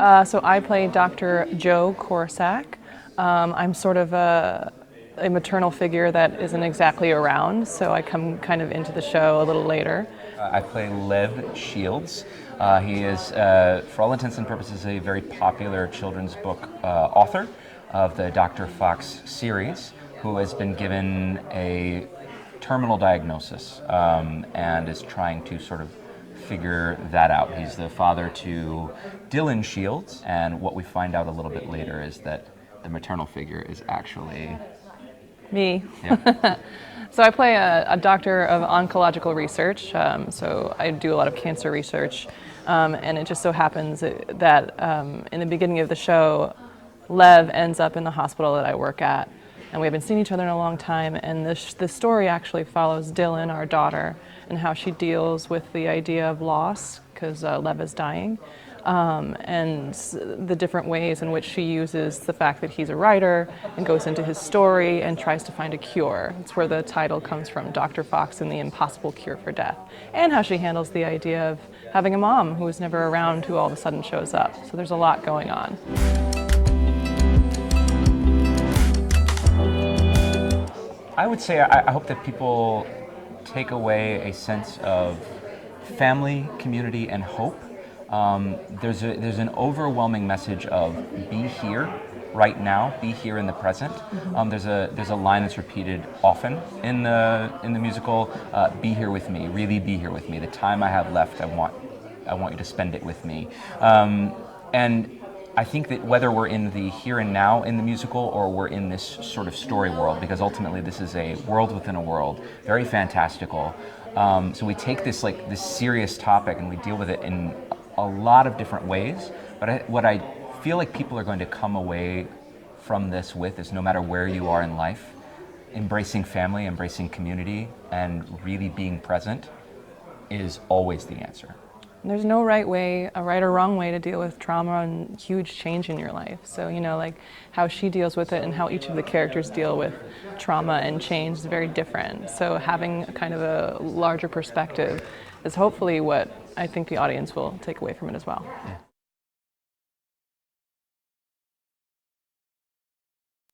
So I play Dr. Joe Corsack. I'm sort of a maternal figure that isn't exactly around, so I come kind of into the show a little later. I play Lev Shields. He is, for all intents and purposes, a very popular children's book author of the Dr. Fox series, who has been given a terminal diagnosis and is trying to sort of figure that out. He's the father to Dylan Shields, and what we find out a little bit later is that the maternal figure is actually Me. yeah. So I play a doctor of oncological research, so I do a lot of cancer research, and it just so happens that in the beginning of the show, Lev ends up in the hospital that I work at, and we haven't seen each other in a long time, and this story actually follows Dylan, our daughter, and how she deals with the idea of loss, because Lev is dying, and the different ways in which she uses the fact that he's a writer and goes into his story and tries to find a cure. It's where the title comes from, Dr. Fox and the Impossible Cure for Death, and how she handles the idea of having a mom who was never around who all of a sudden shows up. So there's a lot going on. I would say I hope that people take away a sense of family, community, and hope. There's an overwhelming message of be here right now, be here in the present. There's a line that's repeated often in the musical. Be here with me, really be here with me. The time I have left, I want you to spend it with me. And I think that whether we're in the here and now in the musical or we're in this sort of story world, because ultimately this is a world within a world, very fantastical. So we take this serious topic and we deal with it in a lot of different ways. But what I feel like people are going to come away from this with is, no matter where you are in life, embracing family, embracing community, and really being present is always the answer. There's no right way, a right or wrong way to deal with trauma and huge change in your life. So, like how she deals with it and how each of the characters deal with trauma and change is very different. So having a kind of a larger perspective is hopefully what I think the audience will take away from it as well. Yeah.